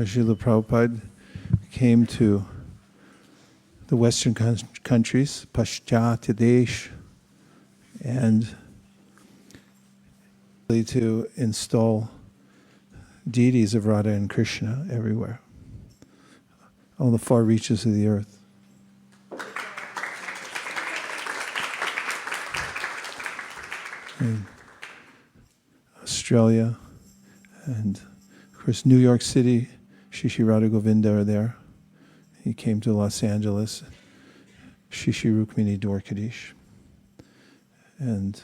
Srila Prabhupada came to the Western countries, Paschatya Desh, and to install deities of Radha and Krishna everywhere, on the far reaches of the earth. In Australia, and of course New York City, Shishi Radha Govinda are there. He came to Los Angeles, Shishi Rukmini Dwarkadish, and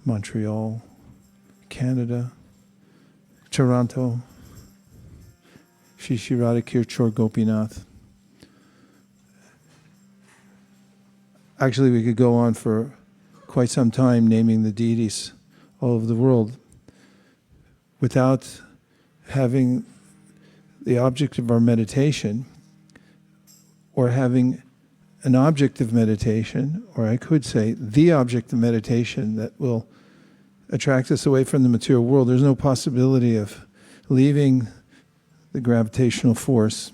Montreal, Canada, Toronto, Shishi Radha Kirchor Gopinath. Actually, we could go on for quite some time naming the deities all over the world without having the object of our meditation, or having an object of meditation, or I could say the object of meditation that will attract us away from the material world. There's no possibility of leaving the gravitational force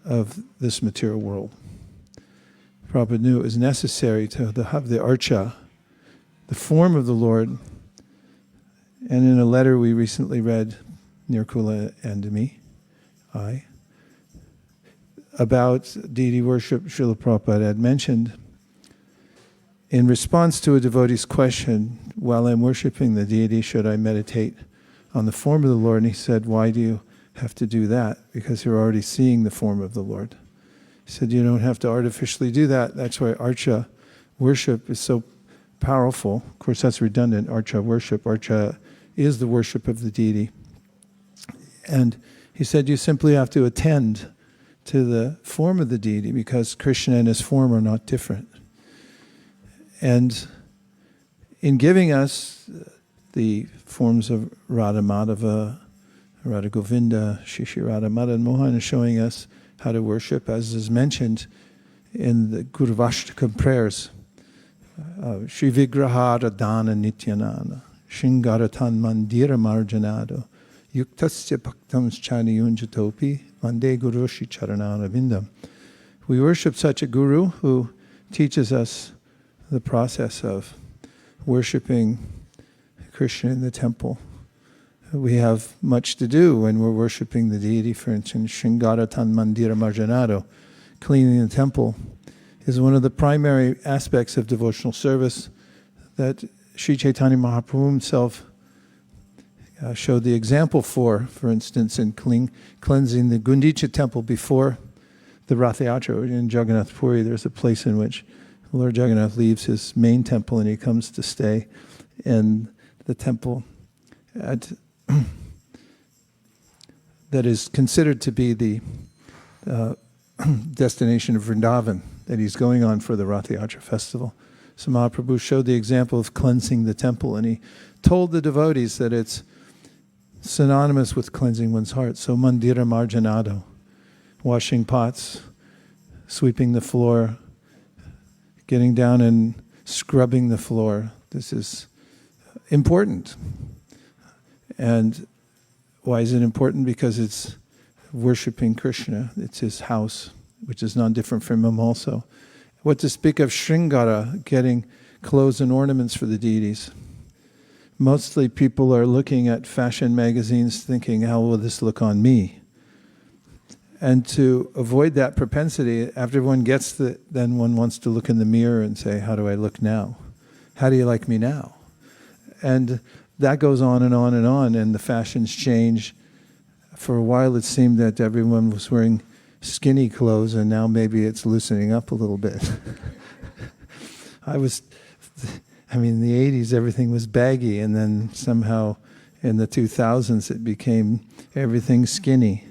of this material world. Prabhupada knew it was necessary to have the archa, the form of the Lord. And in a letter we recently read, Nirkula and me, about deity worship, Srila Prabhupada had mentioned, in response to a devotee's question, while I'm worshiping the deity, should I meditate on the form of the Lord? And he said, why do you have to do that? Because you're already seeing the form of the Lord. He said, you don't have to artificially do that. That's why archa worship is so powerful. Of course, that's redundant, archa worship. Archa is the worship of the deity. And he said, you simply have to attend to the form of the deity, because Krishna and his form are not different. And in giving us the forms of Radha Madhava, Radha Govinda, Shishi Radha Madan Mohan, is showing us how to worship, as is mentioned in the Guru Vaishnava prayers. Shri Vigrahara Dana Nityanana, Shingaratan Mandira Marjanado, Yuktasya Bhaktam Chani Yunjatopi, Vande Guru Shri Charanara Vindam. We worship such a guru who teaches us the process of worshiping Krishna in the temple. We have much to do when we're worshiping the deity. For instance, Shingaratan Mandira Marjanado, cleaning the temple, is one of the primary aspects of devotional service that Sri Chaitanya Mahaprabhu himself showed the example for instance, in cleansing the Gundicha temple before the Rath Yatra. In Jagannath Puri, there's a place in which Lord Jagannath leaves his main temple and he comes to stay in the temple that is considered to be the destination of Vrindavan that he's going on for the Rath Yatra festival. So Mahaprabhu showed the example of cleansing the temple, and he told the devotees that it's synonymous with cleansing one's heart. So Mandira Marjanado, washing pots, sweeping the floor, getting down and scrubbing the floor. This is important. And why is it important? Because it's worshiping Krishna. It's his house, which is not different from him also. What to speak of Shringara, getting clothes and ornaments for the deities. Mostly people are looking at fashion magazines thinking, how will this look on me? And to avoid that propensity, after one gets then one wants to look in the mirror and say, how do I look now? How do you like me now? And that goes on and on and on, and the fashions change. For a while it seemed that everyone was wearing skinny clothes, and now maybe it's loosening up a little bit. In the 80s everything was baggy, and then somehow in the 2000s it became everything skinny.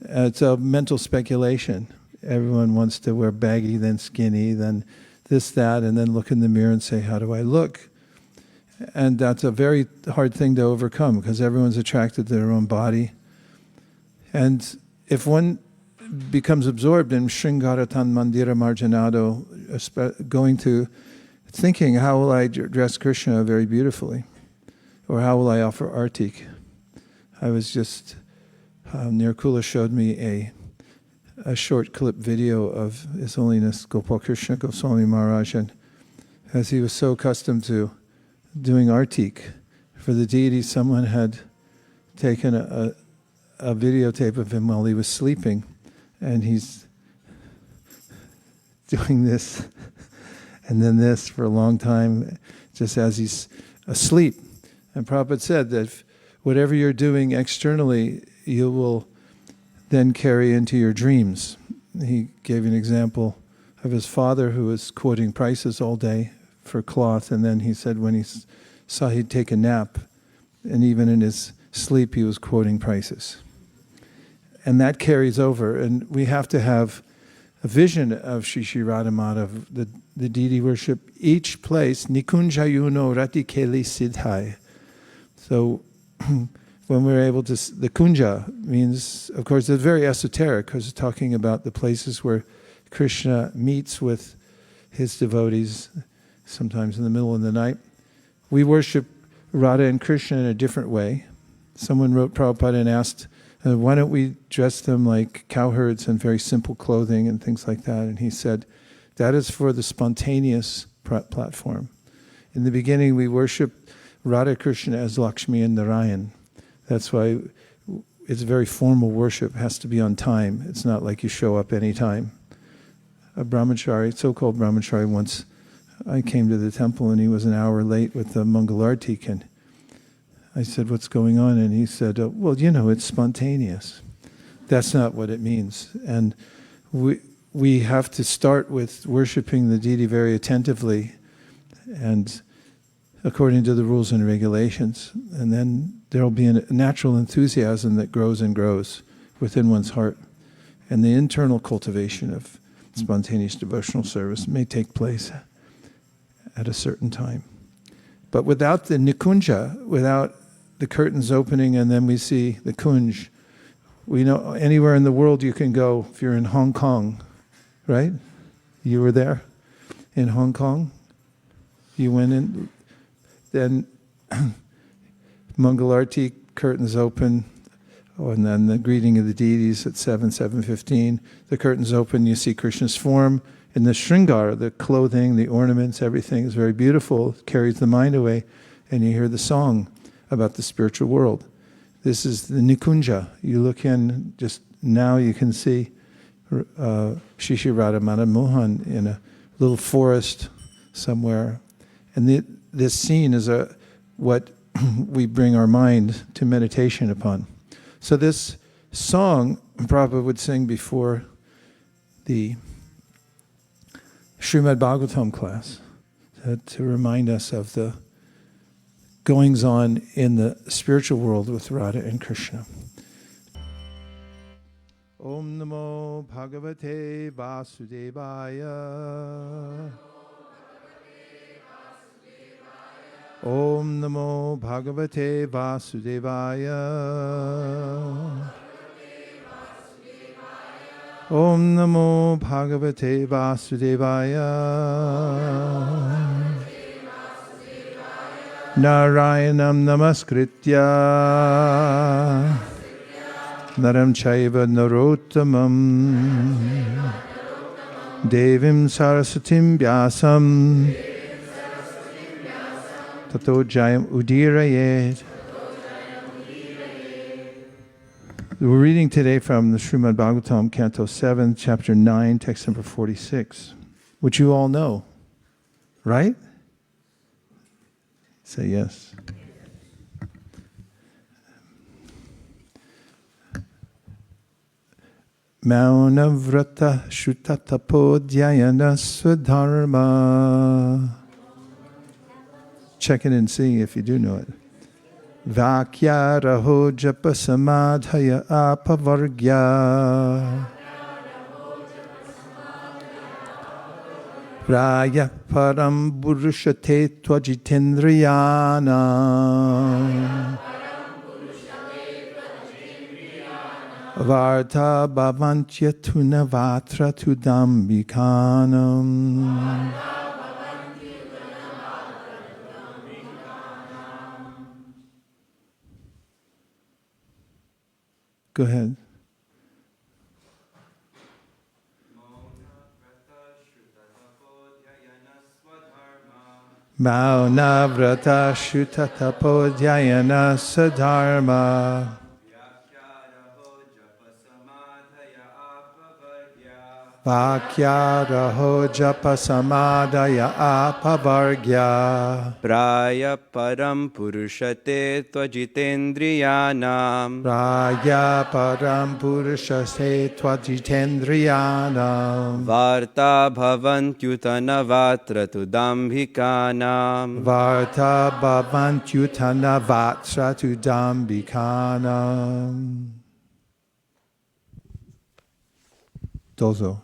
It's a mental speculation. Everyone wants to wear baggy, then skinny, then this, that, and then look in the mirror and say, how do I look? And that's a very hard thing to overcome, because everyone's attracted to their own body. And if one becomes absorbed in Shringaratan Mandira Marjanado, going to thinking, how will I dress Krishna very beautifully? Or how will I offer artik? I was just Nirkula showed me a short clip video of His Holiness Gopal Krishna Goswami Maharaj, and as he was so accustomed to doing artik for the deity, someone had taken a videotape of him while he was sleeping, and he's doing this and then this for a long time, just as he's asleep. And Prabhupada said that whatever you're doing externally, you will then carry into your dreams. He gave an example of his father who was quoting prices all day for cloth, and then he said when he saw he'd take a nap, and even in his sleep he was quoting prices. And that carries over, and we have to have a vision of Shri Shri Radhamata, of the deity worship, each place, nikunjayuno ratikeli siddhai. So when we're able to, the kunja means, of course, it's very esoteric because it's talking about the places where Krishna meets with his devotees, sometimes in the middle of the night. We worship Radha and Krishna in a different way. Someone wrote Prabhupada and asked, why don't we dress them like cowherds in very simple clothing and things like that? And he said, that is for the spontaneous platform. In the beginning, we worship Radha Krishna as Lakshmi and Narayan. That's why it's very formal worship. It has to be on time. It's not like you show up any time. A brahmachari, so-called brahmachari, once I came to the temple and he was an hour late with the Mangalartik, and I said, what's going on? And he said, well, it's spontaneous. That's not what it means. And we have to start with worshiping the deity very attentively and according to the rules and regulations. And then there'll be a natural enthusiasm that grows and grows within one's heart. And the internal cultivation of spontaneous devotional service may take place at a certain time. But without the nikunja, without the curtains opening and then we see the kunj, we know anywhere in the world you can go. If you're in Hong Kong, right? You were there in Hong Kong. You went in, then Mangalarti, curtains open, and then the greeting of the deities at 7:15. The curtains open, you see Krishna's form. In the shringar, the clothing, the ornaments, everything is very beautiful, carries the mind away, and you hear the song about the spiritual world. This is the nikunja. You look in, just now you can see Shri Shri Radhamata Mohan in a little forest somewhere. And this scene is what we bring our mind to meditation upon. So this song, Prabhupada would sing before the Srimad Bhagavatam class to remind us of the goings on in the spiritual world with Radha and Krishna. Om Namo Bhagavate Vasudevaya. Om Namo Bhagavate Vasudevaya. Om Namo Bhagavate Vasudevaya. Narayanam Namaskritya Naram Chaiva Narottamam Devim Saraswatim Vyasam Tato Jayam Udirayet. We're reading today from the Srimad Bhagavatam, Canto 7, Chapter 9, text number 46, which you all know, right? Say yes. Maunavrata Shutatapodyayana Swadharma. Check it and see if you do know it. Vakya raho japa samadhaya apavargya. Raya param purushate tvajitendriyana. Varta bhavantya tunavatra tudambikanam. Go ahead. Mauna vrata shuta tapodhyayana sadharma. Vakyaraho japa samadaya apavargya. Praya param purushate tvajitendriyanam. Praya param purushase tvajitendriyanam. Varta bhavantyutana vatra tudambhikanam. Varta bhavantyutana vatra tudambikanam. Dozo.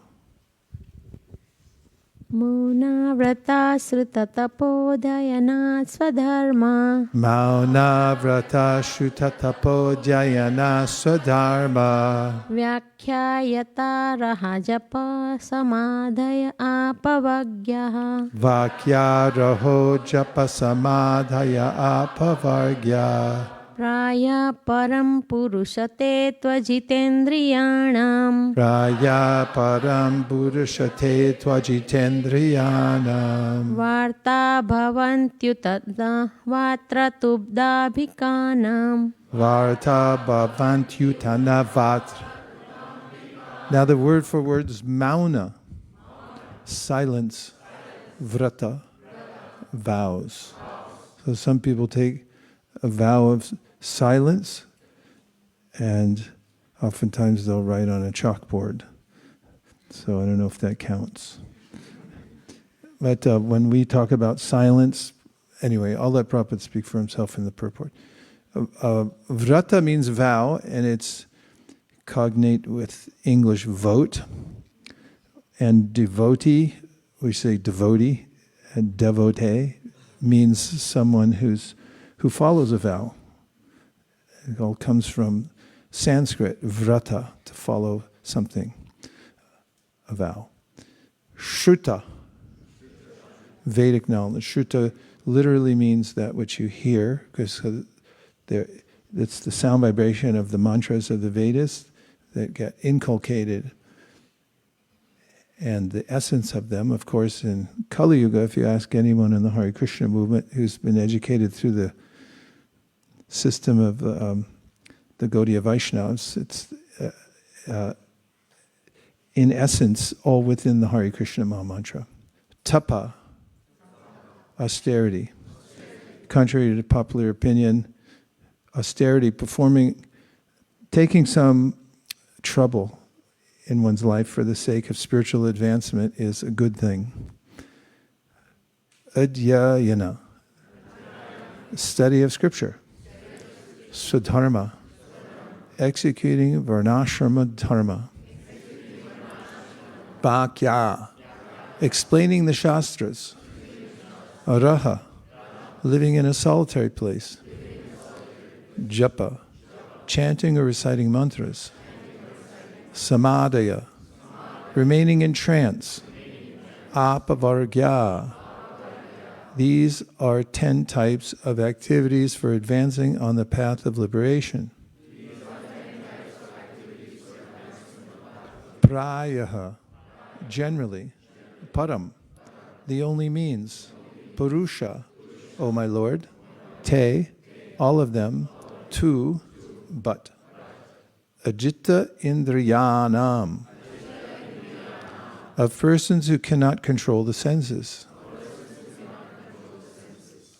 Mauna vrata sruta tapodhyayana swadharma. Mauna vrata shuta tapodhyayana swadharma. Vyakhyayata rahajapa samadhaya apavagyaha. Vakyaraho japa samadhaya apavargya. Praya param purushate tvajitendriyanam. Praya param purushate tvajitendriyanam. Varta bhavantyutadha vatra tubdabhikanam. Varta bhavantyutana vatra. Now the word for word is mauna, silence, vrata, vows. So some people take a vow of silence, and oftentimes they'll write on a chalkboard. So I don't know if that counts. But when we talk about silence, anyway, I'll let Prabhupada speak for himself in the purport. Vrata means vow, and it's cognate with English vote. And devotee, we say devotee, and devotee means someone who follows a vow. It all comes from Sanskrit, vrata, to follow something, a vow. Shruta, Vedic knowledge. Shruta literally means that which you hear, because it's the sound vibration of the mantras of the Vedas that get inculcated. And the essence of them, of course, in Kali Yuga, if you ask anyone in the Hare Krishna movement who's been educated through the system of the Gaudiya Vaishnavas, it's in essence all within the Hare Krishna Maha Mantra. Tapa, austerity. Contrary to popular opinion, austerity, taking some trouble in one's life for the sake of spiritual advancement is a good thing. Adhyayana, study of scripture. Swadharma, executing varnashrama dharma. Bhakya, explaining the shastras. Araha, living in a solitary place. Japa, chanting or reciting mantras. Samadhaya, remaining in trance. Apavargya. These are 10 types of activities for advancing on the path of liberation. Prayaha, generally. Param, the only means. Purusha, O my Lord. Te, all of them. Tu, but. Ajita indriyanam, of persons who cannot control the senses.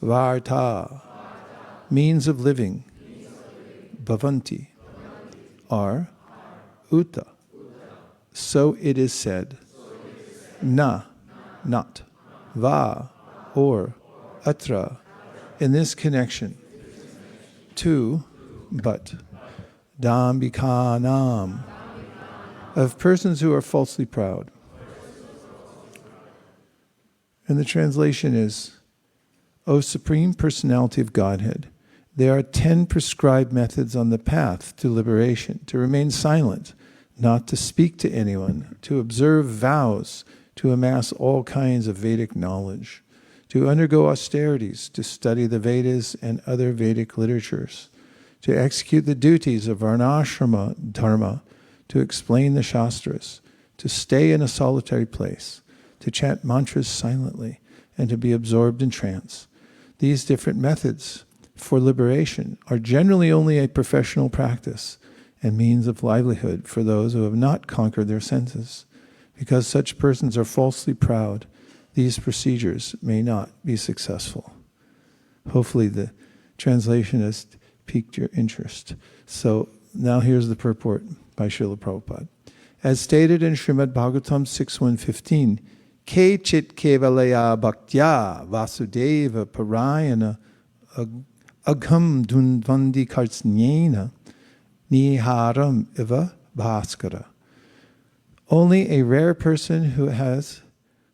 Varta, means of living. Bhavanti, are. Uta, so it is said. Na, not. Va, or. Atra, in this connection. Tu, but. Dambikanam, of persons who are falsely proud. And the translation is, O Supreme Personality of Godhead, there are 10 prescribed methods on the path to liberation: to remain silent, not to speak to anyone, to observe vows, to amass all kinds of Vedic knowledge, to undergo austerities, to study the Vedas and other Vedic literatures, to execute the duties of varnashrama dharma, to explain the shastras, to stay in a solitary place, to chant mantras silently, and to be absorbed in trance. These different methods for liberation are generally only a professional practice and means of livelihood for those who have not conquered their senses. Because such persons are falsely proud, these procedures may not be successful. Hopefully the translation has piqued your interest. So now here's the purport by Srila Prabhupada. As stated in Srimad Bhagavatam 6.1.15, Ke chit kevalaya bhaktya vasudeva parayana agham dunvandi kartsnyena niharam iva bhaskara. Only a rare person who has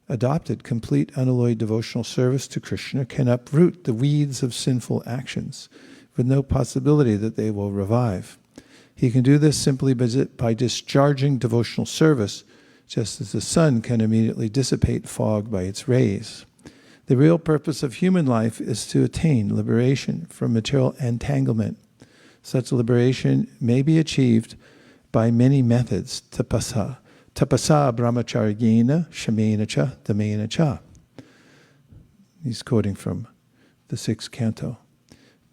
adopted complete unalloyed devotional service to Krishna can uproot the weeds of sinful actions with no possibility that they will revive. He can do this simply by discharging devotional service, just as the sun can immediately dissipate fog by its rays. The real purpose of human life is to attain liberation from material entanglement. Such liberation may be achieved by many methods, tapasa brahmacharyena, shamena cha, damena cha. He's quoting from the 6th canto.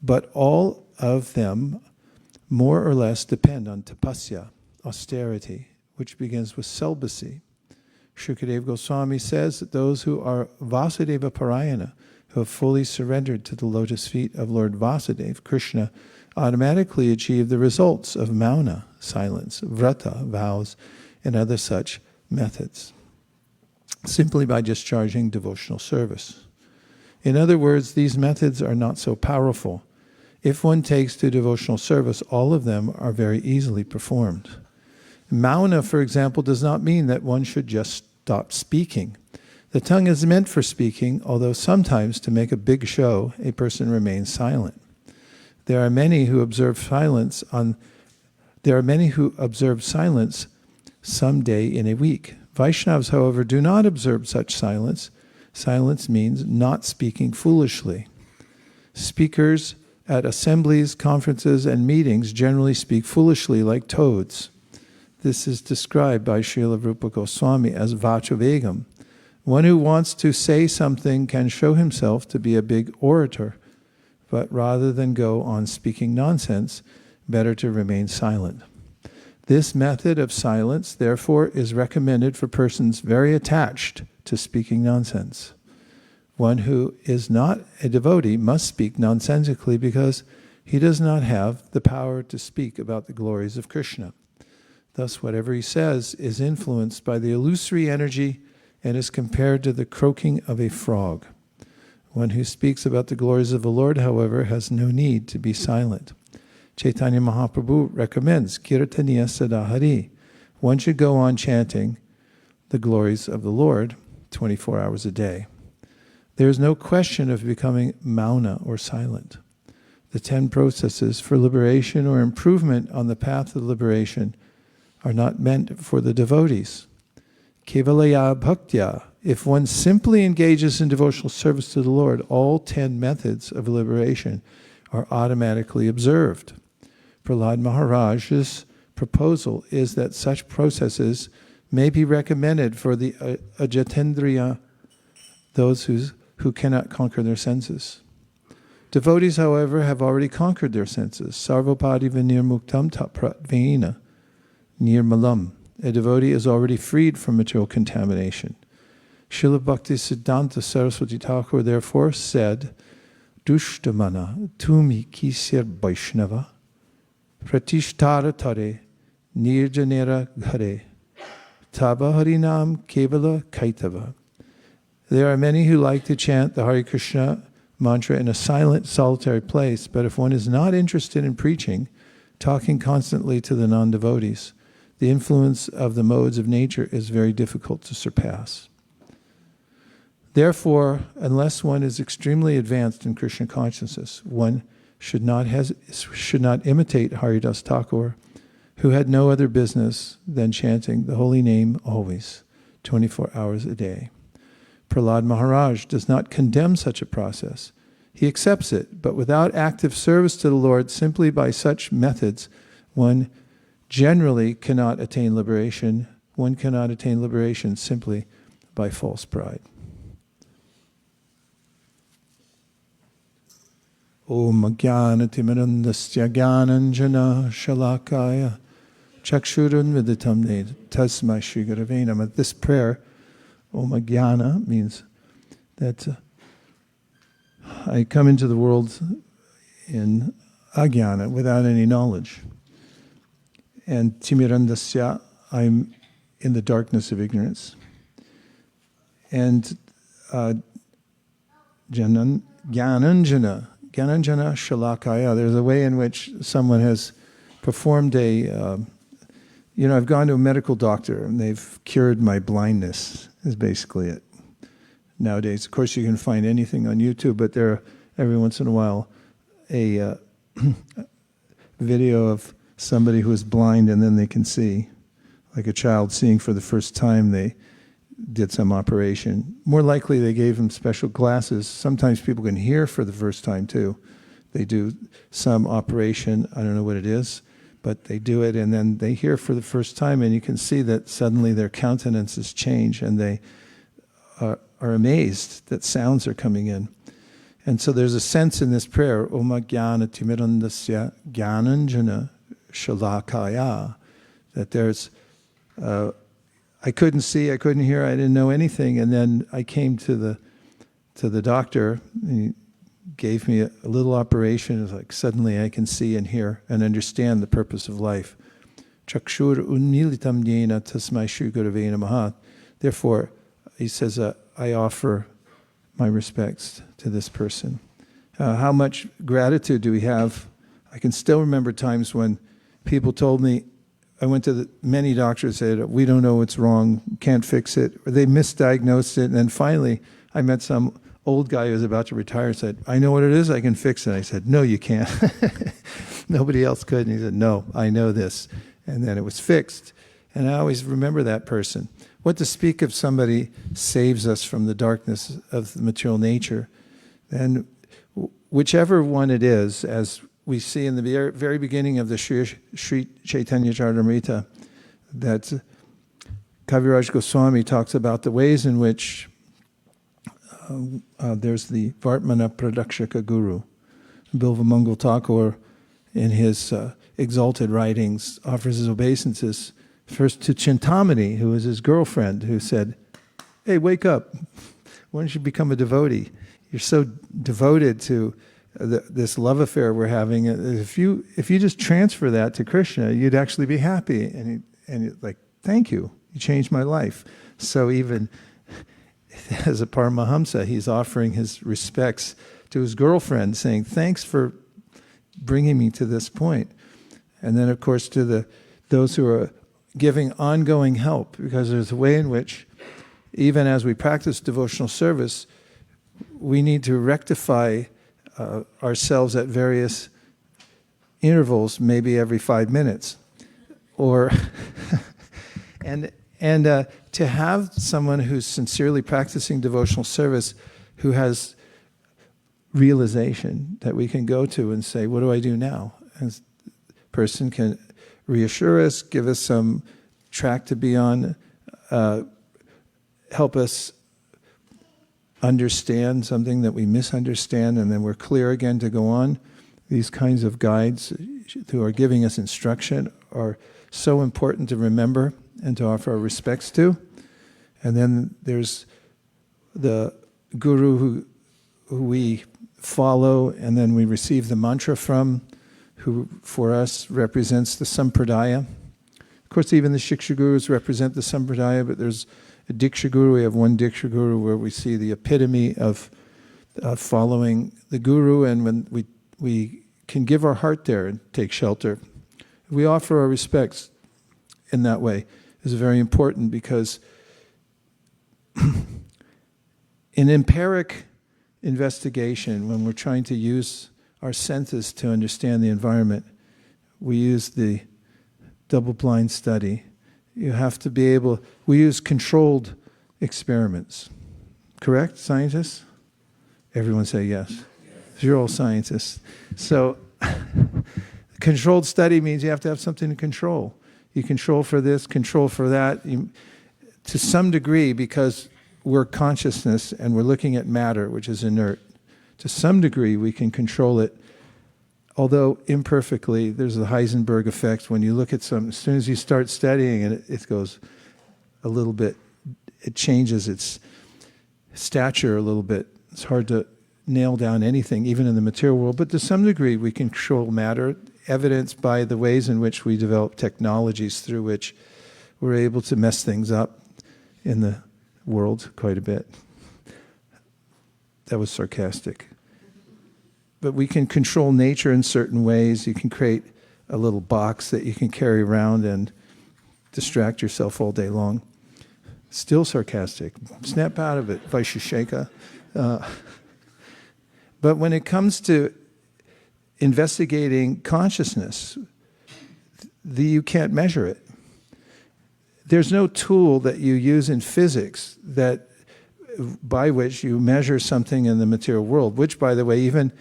But all of them more or less depend on tapasya, austerity, which begins with celibacy. Shukadeva Goswami says that those who are Vasudeva Parayana, who have fully surrendered to the lotus feet of Lord Vasudeva, Krishna, automatically achieve the results of mauna, silence, vrata, vows, and other such methods, simply by discharging devotional service. In other words, these methods are not so powerful. If one takes to devotional service, all of them are very easily performed. Mauna, for example, does not mean that one should just stop speaking. The tongue is meant for speaking, although sometimes to make a big show, a person remains silent. There are many who observe silence some day in a week. Vaishnavas, however, do not observe such silence. Silence means not speaking foolishly. Speakers at assemblies, conferences, and meetings generally speak foolishly like toads. This is described by Srila Rupa Goswami as vachavegam. One who wants to say something can show himself to be a big orator, but rather than go on speaking nonsense, better to remain silent. This method of silence, therefore, is recommended for persons very attached to speaking nonsense. One who is not a devotee must speak nonsensically because he does not have the power to speak about the glories of Krishna. Thus, whatever he says is influenced by the illusory energy and is compared to the croaking of a frog. One who speaks about the glories of the Lord, however, has no need to be silent. Chaitanya Mahaprabhu recommends Kirtaniya Sadahari. One should go on chanting the glories of the Lord 24 hours a day. There is no question of becoming mauna or silent. The 10 processes for liberation or improvement on the path of liberation are not meant for the devotees. Kevalaya bhaktya. If one simply engages in devotional service to the Lord, all 10 methods of liberation are automatically observed. Prahlad Maharaj's proposal is that such processes may be recommended for the ajatendriya, those who cannot conquer their senses. Devotees, however, have already conquered their senses. Sarvopadi vinirmuktam tapratvena nirmalam. A devotee is already freed from material contamination. Srila Bhakti Siddhanta Saraswati Thakur therefore said, Dushtamana tumi kisir Vaishnava pratishtara tare nirjanera ghare taba harinam kevala kaitava. There are many who like to chant the Hare Krishna mantra in a silent, solitary place, but if one is not interested in preaching, talking constantly to the non-devotees, the influence of the modes of nature is very difficult to surpass. Therefore, unless one is extremely advanced in Krishna consciousness, one should not imitate Haridas Thakur, who had no other business than chanting the holy name always, 24 hours a day. Prahlad Maharaj does not condemn such a process. he accepts it. But without active service to the Lord, simply by such methods, one generally cannot attain liberation. One cannot attain liberation simply by false pride. Om Jnana Timirandasya Jnananjana Shalakaya Chakshurun Viditamne Tasmai Shri Gurave Namah. This prayer, Om Jnana, means that I come into the world in ajnana, without any knowledge. And Timirandasya, I'm in the darkness of ignorance. And Jnananjana Shalakaya, there's a way in which someone has performed I've gone to a medical doctor and they've cured my blindness, is basically it. Nowadays, of course, you can find anything on YouTube, but there are, every once in a while, a video of somebody who is blind and then they can see. Like a child seeing for the first time, they did some operation. More likely, they gave them special glasses. Sometimes people can hear for the first time, too. They do some operation, I don't know what it is, but they do it, and then they hear for the first time, and you can see that suddenly their countenances change, and they are amazed that sounds are coming in. And so there's a sense in this prayer, Om Jnana Timirandasya Jnananjana Shalakaya, that there's, I couldn't see, I couldn't hear, I didn't know anything, and then I came to the doctor, and he gave me a little operation. It was like suddenly I can see and hear and understand the purpose of life. Chakshur unmilitam yena tasmai Shri Gurave Namaha. Therefore, he says, I offer my respects to this person. How much gratitude do we have? I can still remember times when people told me, I went to many doctors, said, we don't know what's wrong, can't fix it, or they misdiagnosed it, and then finally I met some old guy who was about to retire and said, I know what it is, I can fix it. I said, no, you can't. Nobody else could. And he said, no, I know this. And then it was fixed. And I always remember that person. What to speak of somebody saves us from the darkness of the material nature. And whichever one it is, as we see in the very beginning of the Sri Chaitanya Charitamrita, that Kaviraj Goswami talks about the ways in which there's the Vartmana Pradakshaka Guru. Bilvamangal Thakur, in his exalted writings, offers his obeisances first to Chintamani, who was his girlfriend, who said, hey, wake up. Why don't you become a devotee? You're so devoted to this love affair we're having. If you just transfer that to Krishna, you'd actually be happy. And he's like, thank you. You changed my life. So even as a Paramahamsa, he's offering his respects to his girlfriend, saying, thanks for bringing me to this point. And then, of course, to those who are giving ongoing help, because there's a way in which, even as we practice devotional service, we need to rectify ourselves at various intervals, maybe every 5 minutes. Or and to have someone who's sincerely practicing devotional service, who has realization that we can go to and say, what do I do now? And the person can reassure us, give us some track to be on, help us understand something that we misunderstand, and then we're clear again to go on. These kinds of guides who are giving us instruction are so important to remember and to offer our respects to. And then there's the guru who we follow and then we receive the mantra from, who for us represents the sampradaya. Of course, even the Shiksha Gurus represent the sampradaya, but there's a Diksha Guru. We have one Diksha Guru where we see the epitome of following the Guru, and when we can give our heart there and take shelter. We offer our respects in that way is very important, because in empiric investigation, when we're trying to use our senses to understand the environment, we use the double-blind study. You have to be able, we use controlled experiments. Correct, scientists? Everyone say yes. You're all scientists. So controlled study means you have to have something to control. You control for this, control for that. To some degree, because we're consciousness and we're looking at matter, which is inert, to some degree we can control it, although imperfectly. There's the Heisenberg effect. When you look at something, as soon as you start studying it, it goes a little bit, it changes its stature a little bit. It's hard to nail down anything, even in the material world, but to some degree we can control matter, evidenced by the ways in which we develop technologies through which we're able to mess things up in the world quite a bit. That was sarcastic. But we can control nature in certain ways. You can create a little box that you can carry around and distract yourself all day long. Still sarcastic. Snap out of it, Vaiśeṣika. But when it comes to investigating consciousness, you can't measure it. There's no tool that you use in physics that by which you measure something in the material world, which, by the way, even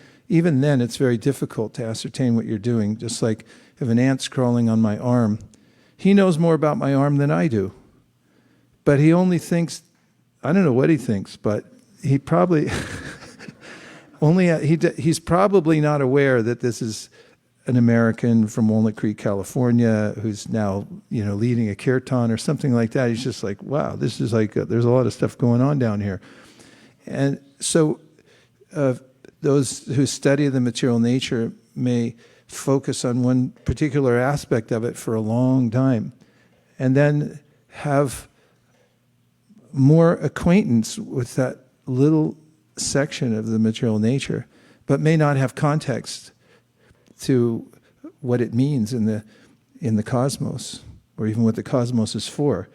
then it's very difficult to ascertain what you're doing. Just like if an ant's crawling on my arm, he knows more about my arm than I do. But he only thinks, I don't know what he thinks, but he probably, he's probably not aware that this is an American from Walnut Creek, California, who's now, leading a kirtan or something like that. He's just like, wow, this is like, there's a lot of stuff going on down here. And so those who study the material nature may focus on one particular aspect of it for a long time, and then have more acquaintance with that little section of the material nature, but may not have context to what it means in the cosmos, or even what the cosmos is for.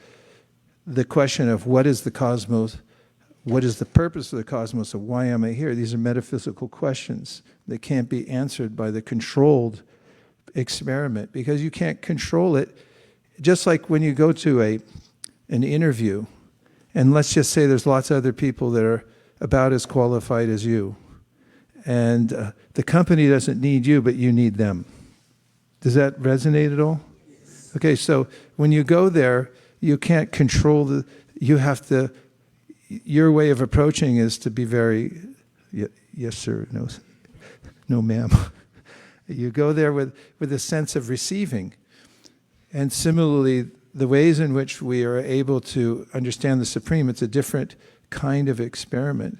The question of what is the cosmos, what is the purpose of the cosmos, or why am I here? These are metaphysical questions that can't be answered by the controlled experiment, because you can't control it. Just like when you go to an interview, and let's just say there's lots of other people that are about as qualified as you, and the company doesn't need you, but you need them. Does that resonate at all? Yes. Okay, so when you go there, you can't control your way of approaching is to be very, yes sir, no ma'am. You go there with a sense of receiving. And similarly, the ways in which we are able to understand the Supreme, it's a different kind of experiment.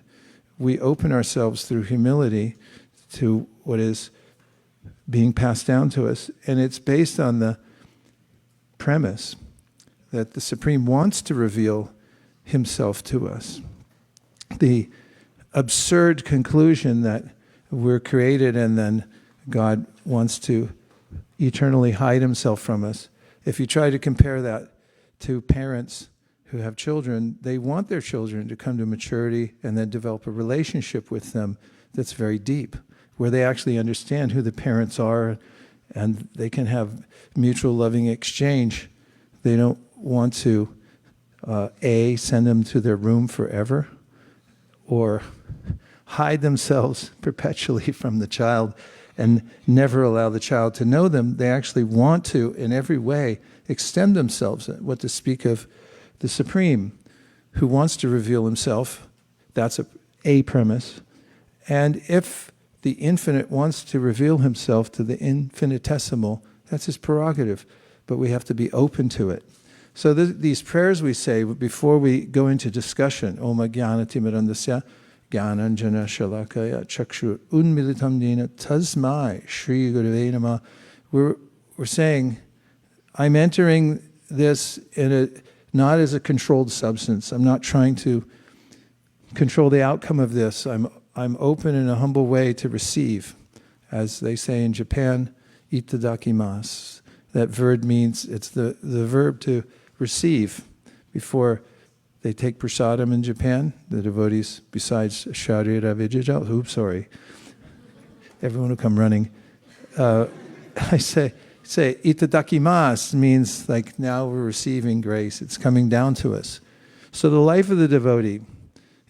We open ourselves through humility to what is being passed down to us, and it's based on the premise that the Supreme wants to reveal himself to us. The absurd conclusion that we're created and then God wants to eternally hide himself from us. If you try to compare that to parents who have children, they want their children to come to maturity and then develop a relationship with them that's very deep, where they actually understand who the parents are and they can have mutual loving exchange. They don't want to send them to their room forever, or hide themselves perpetually from the child and never allow the child to know them. They actually want to, in every way, extend themselves. What to speak of the Supreme, who wants to reveal himself. That's a premise. And if the infinite wants to reveal himself to the infinitesimal, that's his prerogative. But we have to be open to it. So these prayers we say before we go into discussion, Om Jnana Timirandasya Jnananjana Shalakaya Chakshur Unmilitam Dina Tasmai Shri Gurave Namah. We're saying, I'm entering this not as a controlled substance. I'm not trying to control the outcome of this. I'm open in a humble way to receive. As they say in Japan, itadakimasu. That verb means, it's the verb to receive. Before they take prasadam in Japan, the devotees, besides Sharira Vijaya, oops, sorry, everyone will come running. I say itadakimasu means like now we're receiving grace. It's coming down to us. So the life of the devotee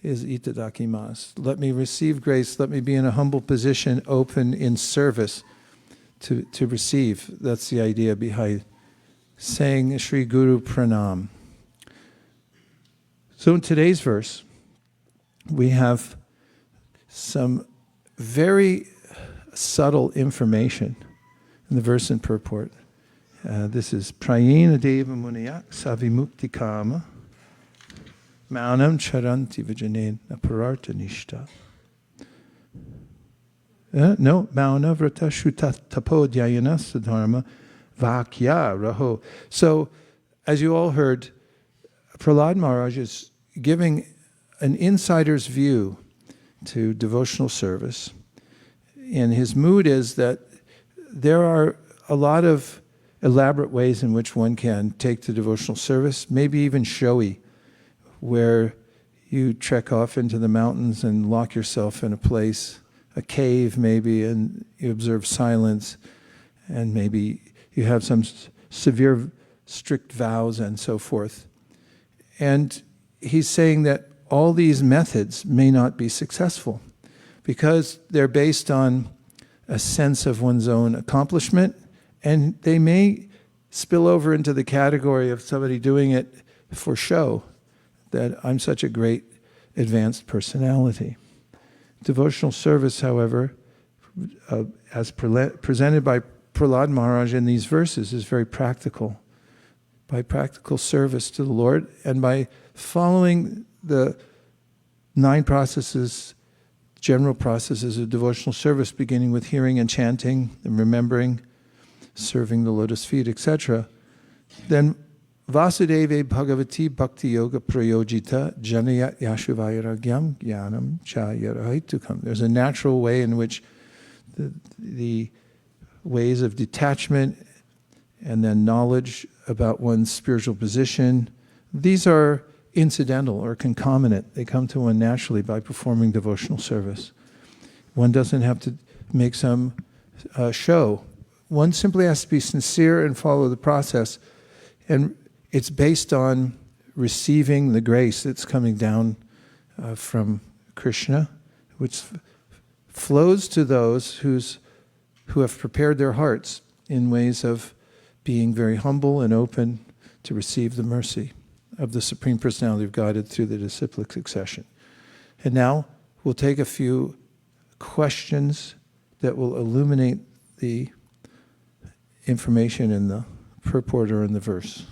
is itadakimasu. Let me receive grace. Let me be in a humble position, open in service to receive. That's the idea behind saying Sri Guru Pranam. So in today's verse, we have some very subtle information in the verse and purport. This is Prayena Deva Muniyak Savimukti Kama Maunam Charanti Vijanen Apararta Nishta. No, Mauna Vrata Shuta Tapo Dhyayana Sadharma Vakya Raho. So, as you all heard, Prahlad Maharaj is giving an insider's view to devotional service. And his mood is that there are a lot of elaborate ways in which one can take to devotional service, maybe even showy, where you trek off into the mountains and lock yourself in a place, a cave maybe, and you observe silence, and maybe you have some severe, strict vows and so forth. And he's saying that all these methods may not be successful because they're based on a sense of one's own accomplishment, and they may spill over into the category of somebody doing it for show, that I'm such a great advanced personality. Devotional service, however, as presented by Prahlad Maharaj in these verses, is very practical. By practical service to the Lord and by following the 9 processes, general processes of devotional service, beginning with hearing and chanting and remembering, serving the lotus feet, etc., then Vasudeve Bhagavati Bhakti Yoga Prayojita Janayat Yashuvairagyam Jnanam Cha Yarahaitukam. There's a natural way in which the ways of detachment and then knowledge about one's spiritual position, these are incidental or concomitant. They come to one naturally by performing devotional service. One doesn't have to make some show. One simply has to be sincere and follow the process. And it's based on receiving the grace that's coming down from Krishna, which flows to those who have prepared their hearts in ways of being very humble and open to receive the mercy of the Supreme Personality of Godhead through the disciplic succession. And now we'll take a few questions that will illuminate the information in the purport or in the verse.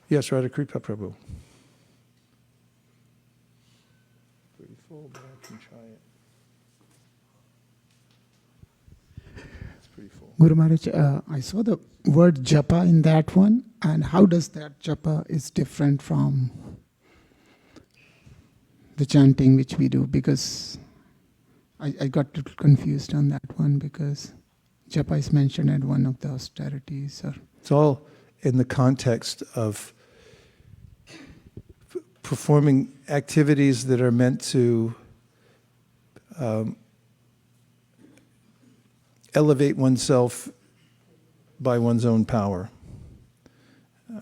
Yes, Radha Kripa Prabhu. Pretty full, but I can try it. It's pretty full. Guru Maharaj, I saw the word japa in that one, and how does that japa is different from the chanting which we do? Because I got a little confused on that one, because japa is mentioned at one of the austerities. It's all in the context of performing activities that are meant to elevate oneself by one's own power.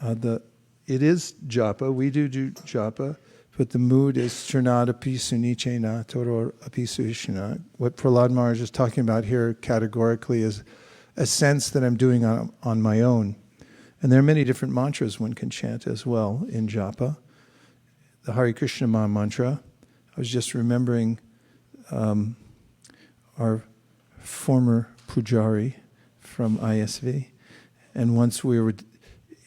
It is japa, we do japa, but the mood is Srinadapi Sunichena Toror Api Suhishna. What Prahlad Maharaj is talking about here categorically is a sense that I'm doing on my own. And there are many different mantras one can chant as well in japa. The Hare Krishna Maha Mantra. I was just remembering our former pujari from ISV. And once we were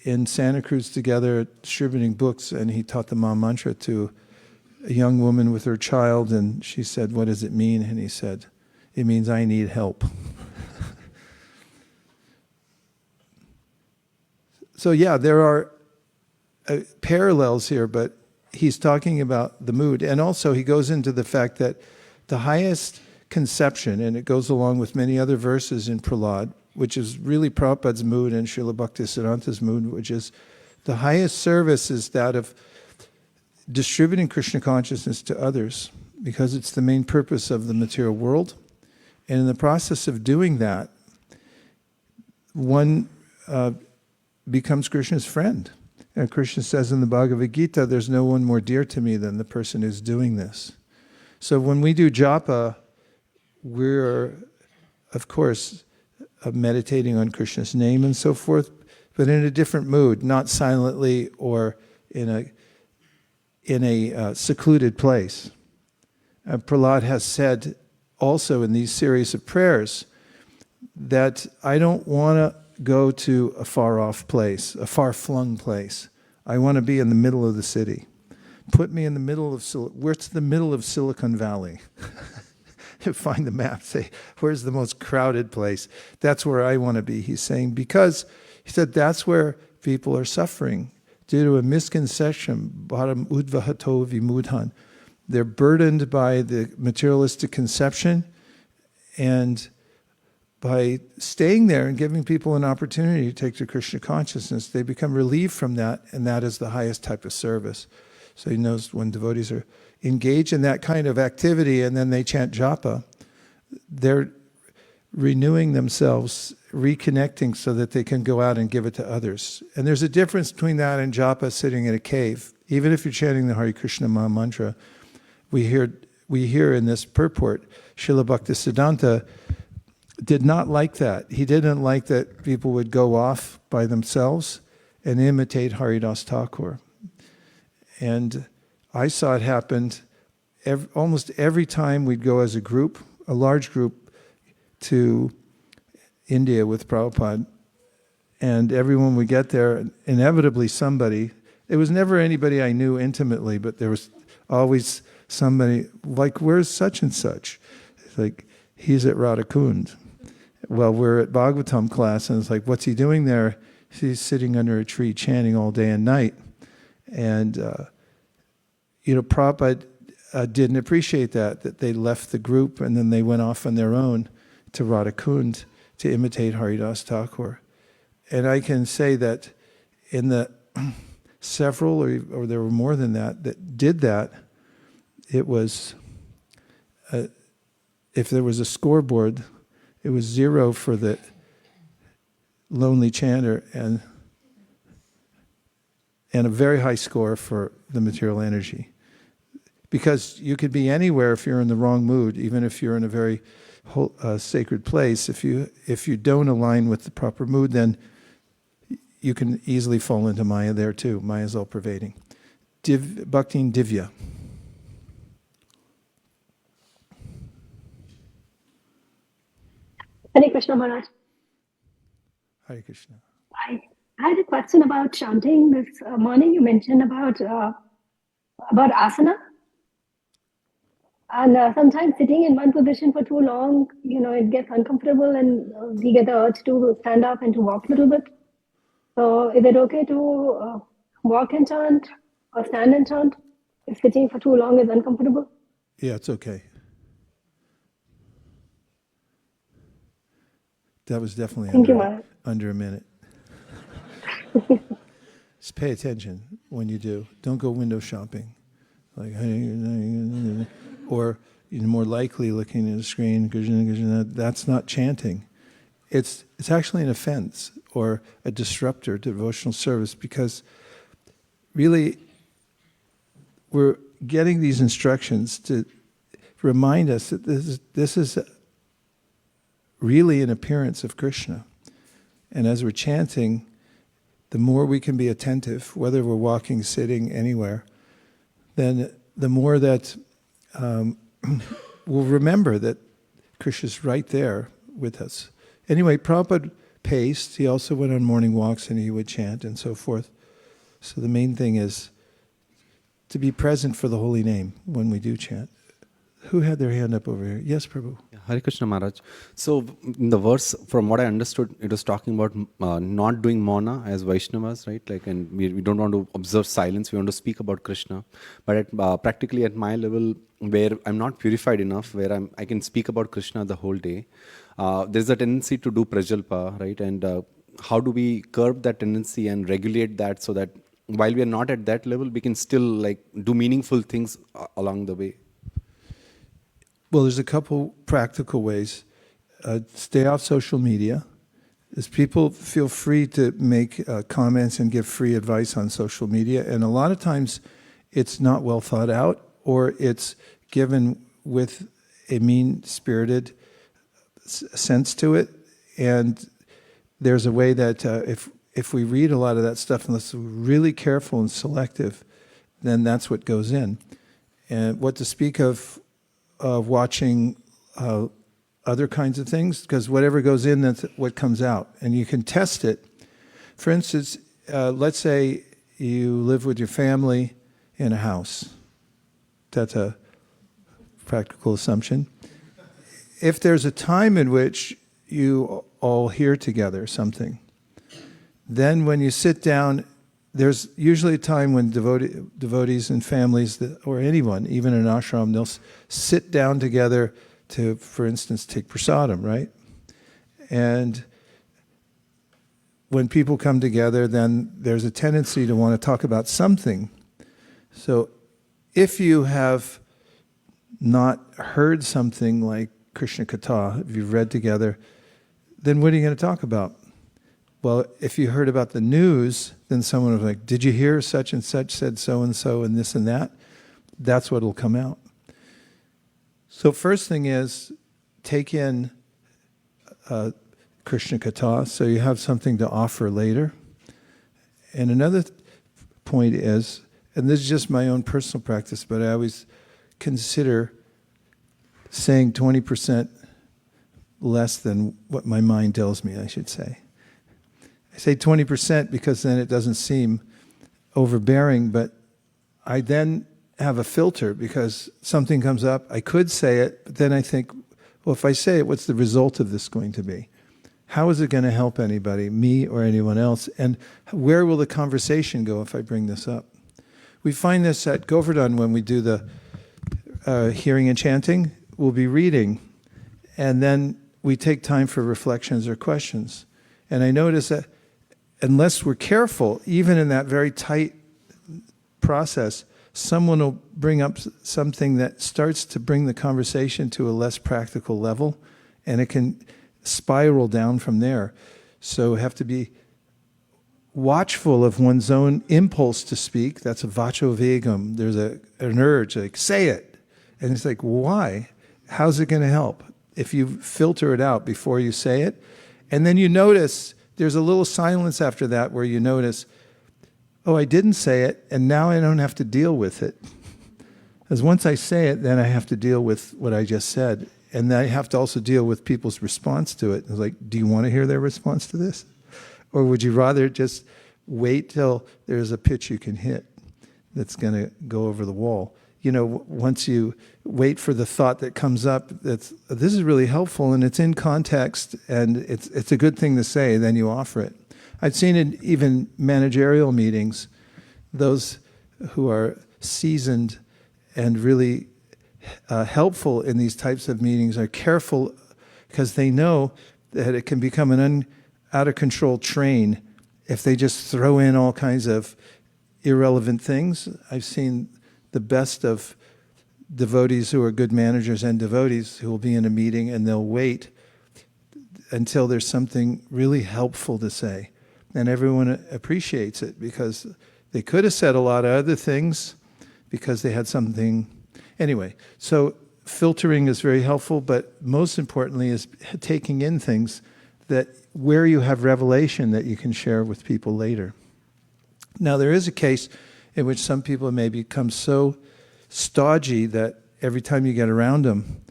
in Santa Cruz together distributing books, and he taught the Maha Mantra to a young woman with her child, and she said, "What does it mean?" And he said, "It means I need help." So yeah, there are parallels here, but he's talking about the mood. And also he goes into the fact that the highest conception, and it goes along with many other verses in Prahlad, which is really Prabhupada's mood and Srila Bhaktisiddhanta's mood, which is the highest service is that of distributing Krishna consciousness to others, because it's the main purpose of the material world. And in the process of doing that, one becomes Krishna's friend. And Krishna says in the Bhagavad Gita, there's no one more dear to me than the person who's doing this. So when we do japa, we're, of course, meditating on Krishna's name and so forth, but in a different mood, not silently or in a secluded place. Prahlad has said also in these series of prayers that I don't want to go to a far-off place, a far-flung place. I want to be in the middle of the city. Put me in the middle of, where's the middle of Silicon Valley? Find the map, say, where's the most crowded place? That's where I want to be, he's saying, because he said that's where people are suffering due to a misconception, bharam udvahato vimudhan. They're burdened by the materialistic conception, and by staying there and giving people an opportunity to take to Krishna consciousness, they become relieved from that, and that is the highest type of service. So he knows when devotees are engaged in that kind of activity and then they chant japa, they're renewing themselves, reconnecting so that they can go out and give it to others. And there's a difference between that and japa sitting in a cave. Even if you're chanting the Hare Krishna Maha Mantra, we hear in this purport, Srila Bhaktisiddhanta did not like that. He didn't like that people would go off by themselves and imitate Haridas Thakur. And I saw it happen almost every time we'd go as a group, a large group, to India with Prabhupada. And everyone would get there, inevitably somebody, it was never anybody I knew intimately, but there was always somebody, like, where's such and such? It's like, he's at Radhakund. Well, we're at Bhagavatam class, and it's like, what's he doing there? He's sitting under a tree chanting all day and night. And, Prabhupada didn't appreciate that they left the group and then they went off on their own to Radhakund to imitate Haridas Thakur. And I can say that in the several, or there were more than that did that, it was, if there was a scoreboard, it was 0 for the lonely chanter and a very high score for the material energy. Because you could be anywhere if you're in the wrong mood, even if you're in a very sacred place. If you don't align with the proper mood, then you can easily fall into Maya there too. Maya is all pervading. Bhakti and Divya. Hare Krishna Maharaj. Hare Krishna. I had a question about chanting. This morning you mentioned about asana. And sometimes sitting in one position for too long, it gets uncomfortable and we get the urge to stand up and to walk a little bit. So is it okay to walk and chant or stand and chant if sitting for too long is uncomfortable? Yeah, it's okay. That was definitely under a minute. Just pay attention when you do. Don't go window shopping. Like, or more likely looking at the screen, that's not chanting. It's actually an offense or a disruptor to devotional service, because really we're getting these instructions to remind us that this is really an appearance of Krishna. And as we're chanting, the more we can be attentive, whether we're walking, sitting, anywhere, then the more that we'll remember that Krishna's right there with us. Anyway, Prabhupada paced. He also went on morning walks and he would chant and so forth. So the main thing is to be present for the holy name when we do chant. Who had their hand up over here? Yes, Prabhu. Hare Krishna Maharaj. So in the verse, from what I understood, it was talking about not doing mauna as Vaishnavas, right? Like, and we don't want to observe silence. We want to speak about Krishna. But practically at my level, where I'm not purified enough, where I can speak about Krishna the whole day, there's a tendency to do prajalpa, right? And how do we curb that tendency and regulate that so that while we are not at that level, we can still like do meaningful things along the way? Well, there's a couple practical ways. Stay off social media is people feel free to make comments and give free advice on social media, and a lot of times it's not well thought out, or it's given with a mean-spirited sense to it. And there's a way that if we read a lot of that stuff, unless we're really careful and selective, then that's what goes in. And what to speak of watching other kinds of things, because whatever goes in, that's what comes out. And you can test it. For instance, let's say you live with your family in a house. That's a practical assumption. If there's a time in which you all hear together something, then when you sit down, there's usually a time when devotees and families, or anyone, even in an ashram, they'll sit down together to, for instance, take prasadam, right? And when people come together, then there's a tendency to want to talk about something. So if you have not heard something like Krishna Katha, if you've read together, then what are you going to talk about? Well, if you heard about the news, then someone was like, did you hear such and such said so-and-so and this and that? That's what will come out. So first thing is, take in Krishna Katha, so you have something to offer later. And another point is, and this is just my own personal practice, but I always consider saying 20% less than what my mind tells me I should say. I say 20% because then it doesn't seem overbearing, but I then have a filter because something comes up, I could say it, but then I think, well, if I say it, what's the result of this going to be? How is it going to help anybody, me or anyone else? And where will the conversation go if I bring this up? We find this at Govardhan when we do the hearing and chanting. We'll be reading, and then we take time for reflections or questions. And I notice that unless we're careful, even in that very tight process, someone will bring up something that starts to bring the conversation to a less practical level, and it can spiral down from there. So we have to be watchful of one's own impulse to speak. That's a vacho vegam. There's an urge, like, say it. And it's like, why? How's it going to help? If you filter it out before you say it, and then you notice there's a little silence after that where you notice, oh, I didn't say it, and now I don't have to deal with it. Because once I say it, then I have to deal with what I just said. And then I have to also deal with people's response to it. It's like, do you want to hear their response to this? Or would you rather just wait till there's a pitch you can hit that's going to go over the wall? You know, once you wait for the thought that comes up, this is really helpful and it's in context and it's a good thing to say, then you offer it. I've seen it even managerial meetings, those who are seasoned and really helpful in these types of meetings are careful because they know that it can become an out-of-control train if they just throw in all kinds of irrelevant things. I've seen the best of devotees who are good managers and devotees who will be in a meeting and they'll wait until there's something really helpful to say. And everyone appreciates it because they could have said a lot of other things because they had something. Anyway, so filtering is very helpful, but most importantly is taking in things that where you have revelation that you can share with people later. Now, there is a case in which some people may become so stodgy that every time you get around them,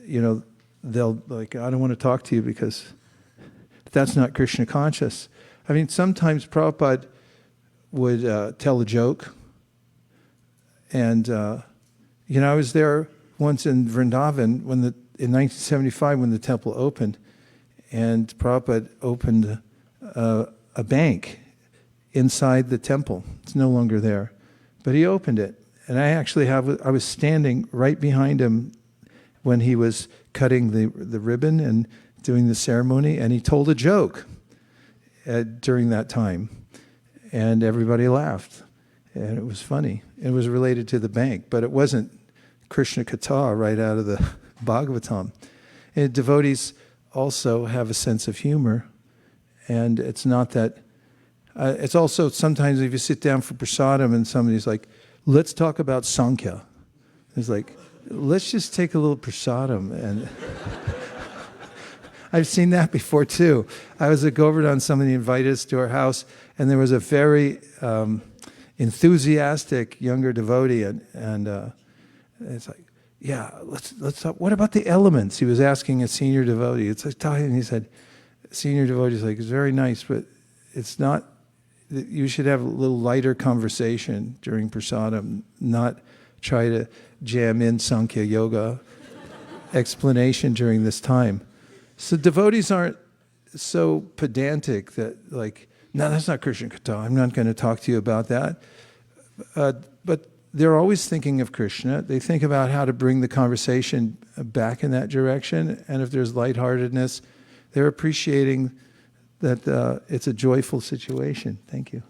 you know, they'll like, I don't want to talk to you because that's not Krishna conscious. I mean, sometimes Prabhupada would tell a joke. And, you know, I was there once in Vrindavan in 1975 when the temple opened. And Prabhupada opened a bank inside the temple. It's no longer there. But he opened it. And I was standing right behind him when he was cutting the ribbon and doing the ceremony, and he told a joke during that time. And everybody laughed. And it was funny. It was related to the bank, but it wasn't Krishna Katha right out of the Bhagavatam. And devotees also have a sense of humor, And it's not that, it's also sometimes if you sit down for prasadam and somebody's like, let's talk about Sankhya. It's like, let's just take a little prasadam. And I've seen that before too. I was at Govardhan, somebody invited us to our house, and there was a very enthusiastic younger devotee, and it's like, yeah, let's talk. What about the elements? He was asking a senior devotee. It's like, and he said, senior devotee's like, it's very nice, but it's not. You should have a little lighter conversation during prasadam, not try to jam in Sankhya Yoga explanation during this time. So devotees aren't so pedantic that like, no, that's not Krishna Katha. I'm not going to talk to you about that. But they're always thinking of Krishna. They think about how to bring the conversation back in that direction. And if there's lightheartedness, they're appreciating that it's a joyful situation. Thank you.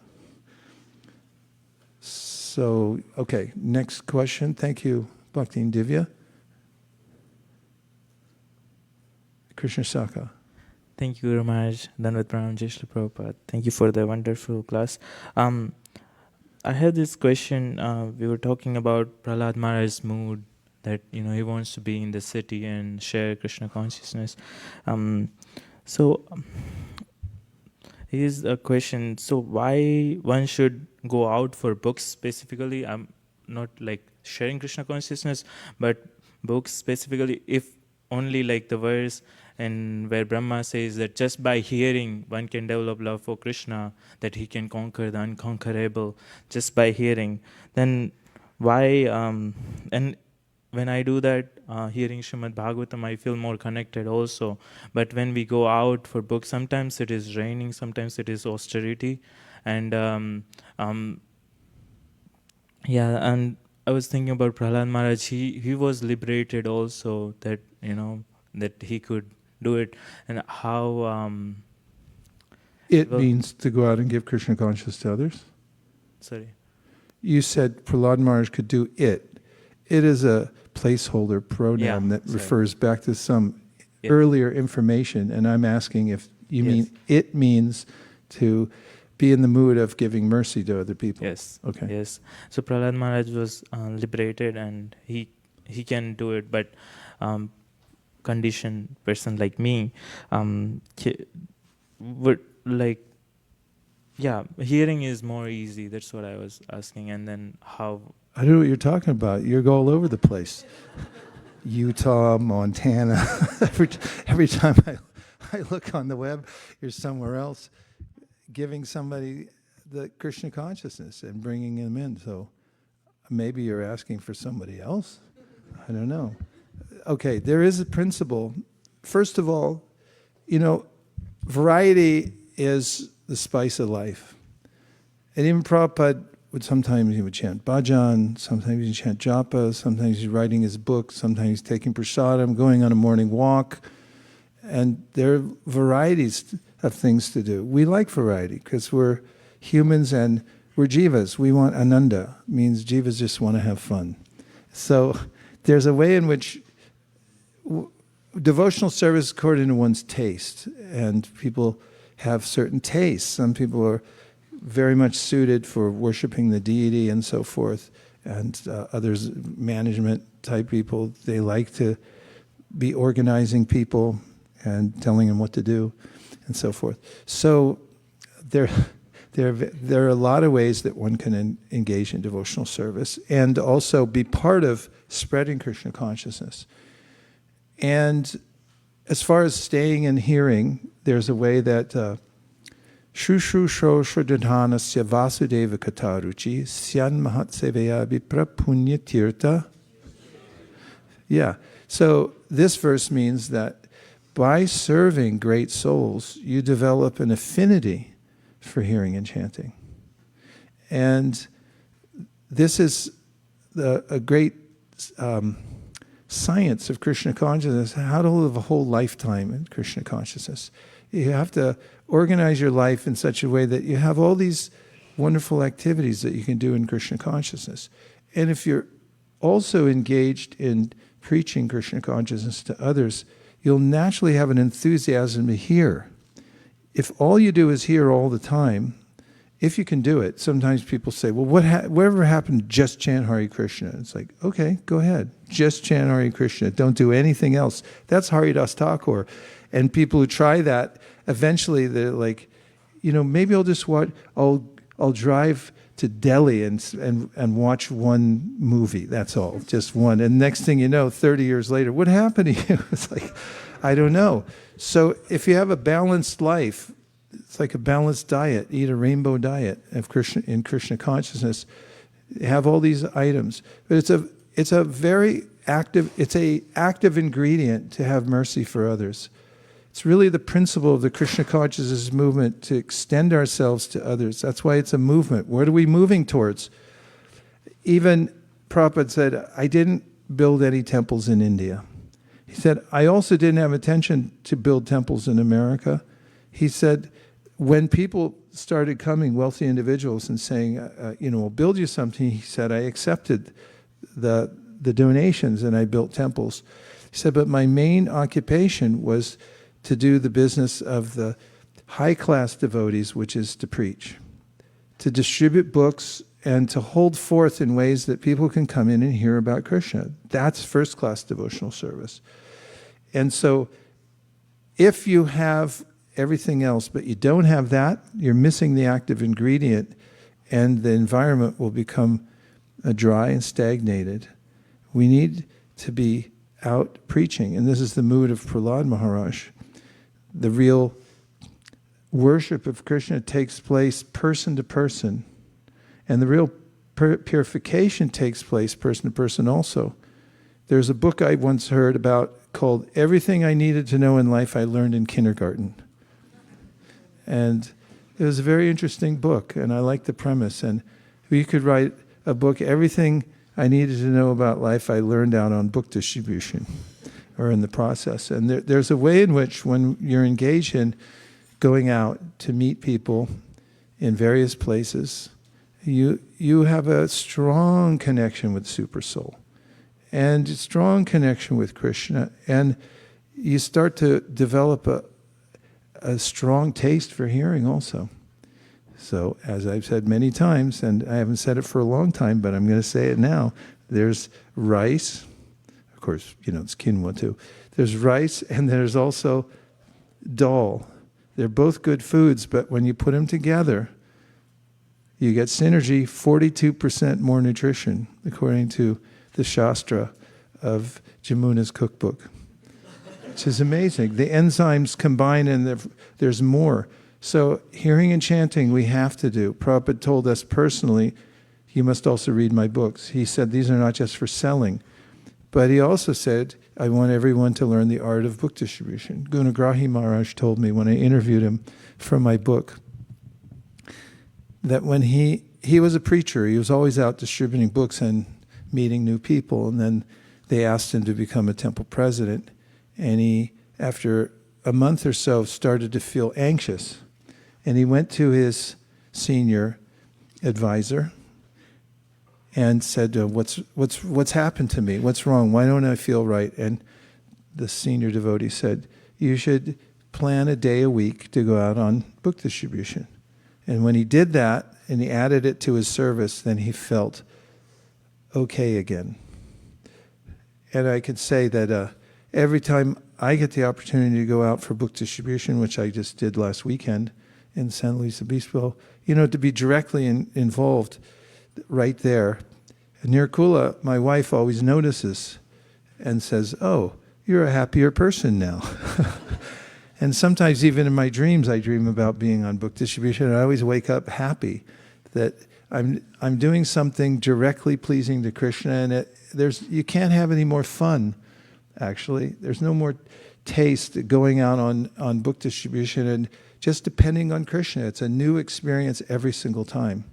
So, okay, next question. Thank you, Bhakti and Divya. Krishna Saka. Thank you, Ramaj. Dandavat Pranam, Jai Shri Prabhupada. Thank you for the wonderful class. I had this question. We were talking about Prahlad Maharaj's mood, that he wants to be in the city and share Krishna consciousness. Here's a question. So why one should go out for books specifically? I'm not like sharing Krishna consciousness, but books specifically, if only like the verse and where Brahma says that just by hearing one can develop love for Krishna, that he can conquer the unconquerable just by hearing, then why, and when I do that, hearing Srimad Bhagavatam, I feel more connected also. But when we go out for books, sometimes it is raining, sometimes it is austerity. And and I was thinking about Prahlad Maharaj. He was liberated also, that that he could do it, and how it means to go out and give Krishna consciousness to others. Sorry, you said Prahlad Maharaj could do it. It is a placeholder pronoun that refers back to some earlier information, and I'm asking if you mean it means to be in the mood of giving mercy to other people. Yes. Okay. Yes. So Prahlad Maharaj was liberated, and he can do it, but conditioned person like me would like. Yeah, hearing is more easy. That's what I was asking. And then how... I don't know what you're talking about. You're all over the place. Utah, Montana. every time I look on the web, you're somewhere else giving somebody the Krishna consciousness and bringing them in. So maybe you're asking for somebody else? I don't know. Okay, there is a principle. First of all, variety is the spice of life. And even Prabhupada sometimes he would chant bhajan, sometimes he'd chant japa, sometimes he's writing his book, sometimes he's taking prasadam, going on a morning walk. And there are varieties of things to do. We like variety because we're humans and we're jivas. We want ananda, means jivas just want to have fun. So there's a way in which devotional service is according to one's taste, and people have certain tastes. Some people are very much suited for worshiping the deity and so forth, and others, management type people, they like to be organizing people and telling them what to do and so forth. So there are a lot of ways that one can engage in devotional service and also be part of spreading Krishna consciousness. And as far as staying and hearing, there's a way that Shushu Shro Shradhanasya Vasudeva Kataruchi Syan Mahat Seveya Vipra Punya Tirtha. Yeah. So this verse means that by serving great souls, you develop an affinity for hearing and chanting. And this is a great science of Krishna consciousness, how to live a whole lifetime in Krishna consciousness. You have to organize your life in such a way that you have all these wonderful activities that you can do in Krishna consciousness. And if you're also engaged in preaching Krishna consciousness to others, you'll naturally have an enthusiasm to hear. if all you do is hear all the time, if you can do it, sometimes people say, well, whatever happened, just chant Hare Krishna. It's like, okay, go ahead. Just chant Hare Krishna. Don't do anything else. That's Haridas Thakur. And people who try that, eventually they're like, maybe I'll just I'll drive to Delhi and watch one movie. That's all, just one. And next thing you know, 30 years later, what happened to you? It's like, I don't know. So if you have a balanced life, it's like a balanced diet. Eat a rainbow diet of in Krishna consciousness. Have all these items, but it's a very active. It's a active ingredient to have mercy for others. It's really the principle of the Krishna consciousness movement to extend ourselves to others. That's why it's a movement. What are we moving towards? Even Prabhupada said, I didn't build any temples in India. He said, I also didn't have intention to build temples in America. He said, when people started coming, wealthy individuals, and saying, I'll build you something, he said, I accepted the donations and I built temples. He said, but my main occupation was to do the business of the high-class devotees, which is to preach, to distribute books, and to hold forth in ways that people can come in and hear about Krishna. That's first-class devotional service. And so if you have everything else, but you don't have that, you're missing the active ingredient, and the environment will become dry and stagnated. We need to be out preaching, and this is the mood of Prahlad Maharaj. The real worship of Krishna takes place person to person, and the real purification takes place person to person also. There's a book I once heard about called Everything I Needed to Know in Life I Learned in Kindergarten. And it was a very interesting book, and I liked the premise. And we could write a book, Everything I Needed to Know About Life I Learned out on book distribution, or in the process. And there's a way in which, when you're engaged in going out to meet people in various places, you have a strong connection with Supersoul, and a strong connection with Krishna, and you start to develop a strong taste for hearing also. So, as I've said many times, and I haven't said it for a long time, but I'm going to say it now, there's rice. Of course, it's kinw too. There's rice, and there's also dal. They're both good foods, but when you put them together, you get synergy, 42% more nutrition, according to the shastra of Jamuna's cookbook, which is amazing. The enzymes combine, and there's more. So hearing and chanting we have to do. Prabhupada told us personally, you must also read my books. He said these are not just for selling, but he also said, I want everyone to learn the art of book distribution. Gunagrahi Maharaj told me when I interviewed him for my book that when he was a preacher, he was always out distributing books and meeting new people, and then they asked him to become a temple president, and he, after a month or so, started to feel anxious, and he went to his senior advisor and said, what's happened to me? What's wrong? Why don't I feel right? And the senior devotee said, you should plan a day a week to go out on book distribution. And when he did that, and he added it to his service, then he felt okay again. And I could say that every time I get the opportunity to go out for book distribution, which I just did last weekend in San Luis Obispo, to be directly involved right there. And Nirkula, my wife, always notices and says, oh, you're a happier person now. And sometimes even in my dreams, I dream about being on book distribution, and I always wake up happy that I'm doing something directly pleasing to Krishna, and you can't have any more fun, actually. There's no more taste going out on book distribution and just depending on Krishna. It's a new experience every single time.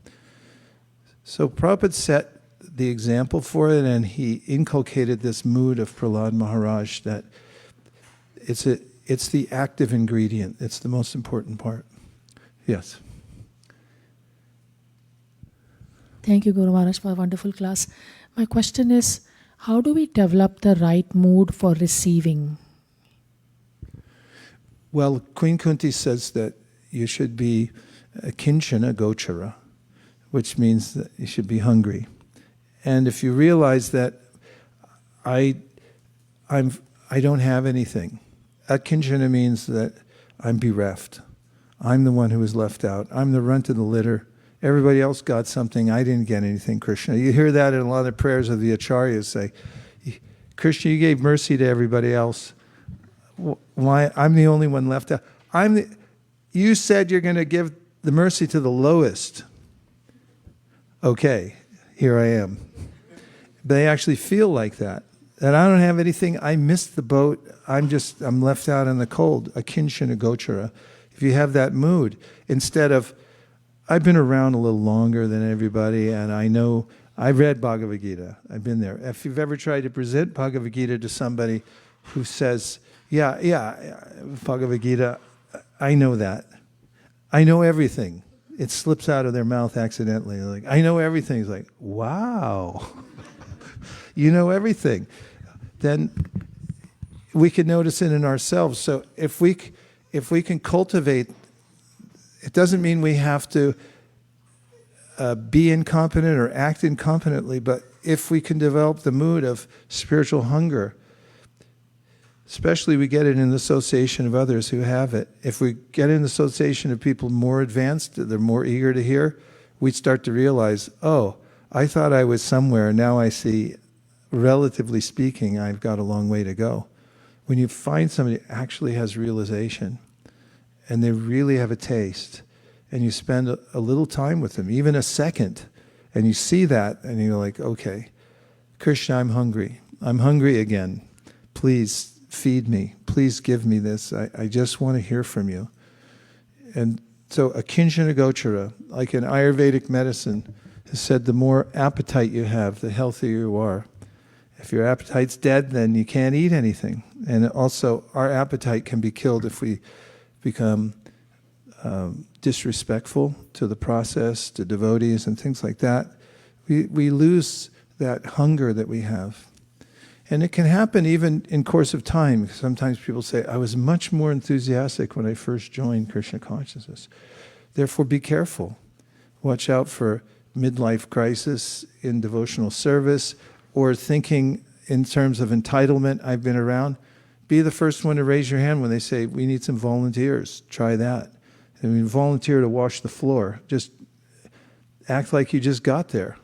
So Prabhupada set the example for it, and he inculcated this mood of Prahlad Maharaj that it's the active ingredient. It's the most important part. Yes. Thank you, Guru Maharaj, for a wonderful class. My question is, how do we develop the right mood for receiving? Well, Queen Kunti says that you should be kinchana gochara, which means that you should be hungry. And if you realize that I don't have anything, akinchana means that I'm bereft. I'm the one who was left out. I'm the runt of the litter. Everybody else got something. I didn't get anything, Krishna. You hear that in a lot of prayers of the acharyas say, Krishna, you gave mercy to everybody else. Why? I'm the only one left out. You said you're going to give the mercy to the lowest. Okay, here I am. They actually feel like that. That I don't have anything. I missed the boat. I'm left out in the cold. Akinchana gochara. If you have that mood, instead of, I've been around a little longer than everybody, and I read Bhagavad Gita. I've been there. If you've ever tried to present Bhagavad Gita to somebody who says, yeah, Bhagavad Gita, I know that. I know everything. It slips out of their mouth accidentally. Like, I know everything. It's like, wow. You know everything. Then we can notice it in ourselves. So if we can cultivate, it doesn't mean we have to be incompetent or act incompetently, but if we can develop the mood of spiritual hunger, especially we get it in the association of others who have it. If we get in the association of people more advanced, they're more eager to hear, we start to realize, oh, I thought I was somewhere, now I see, relatively speaking, I've got a long way to go. When you find somebody who actually has realization, and they really have a taste, and you spend a little time with them, even a second, and you see that, and you're like, okay, Krishna, I'm hungry. I'm hungry again. Please feed me. Please give me this. I just want to hear from you. And so akinchana gochara, like in Ayurvedic medicine, has said the more appetite you have, the healthier you are. If your appetite's dead, then you can't eat anything. And also, our appetite can be killed if we become disrespectful to the process, to devotees and things like that. We lose that hunger that we have. And it can happen even in course of time. Sometimes people say, I was much more enthusiastic when I first joined Krishna consciousness. Therefore, be careful. Watch out for midlife crisis in devotional service, or thinking in terms of entitlement. I've been around. Be the first one to raise your hand when they say, we need some volunteers. Try that. I mean, volunteer to wash the floor. Just act like you just got there.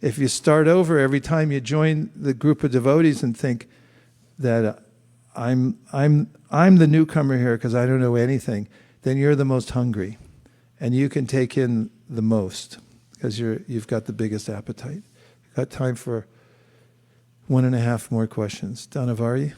If you start over every time you join the group of devotees and think that I'm the newcomer here because I don't know anything, then you're the most hungry, and you can take in the most because you've got the biggest appetite. You've got time for 1.5 more questions. Dhanavari?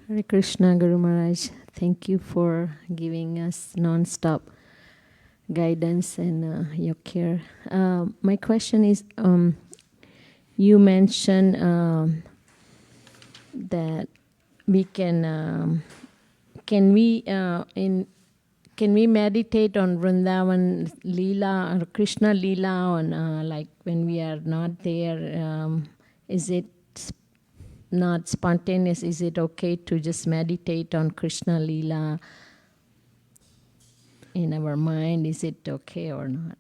Hare Krishna, Guru Maharaj. Thank you for giving us non-stop guidance and your care. My question is, you mentioned that we can we meditate on Vrindavan Leela or Krishna Leela on like when we are not there? Is it not spontaneous? Is it okay to just meditate on Krishna Leela in our mind? Is it okay or not?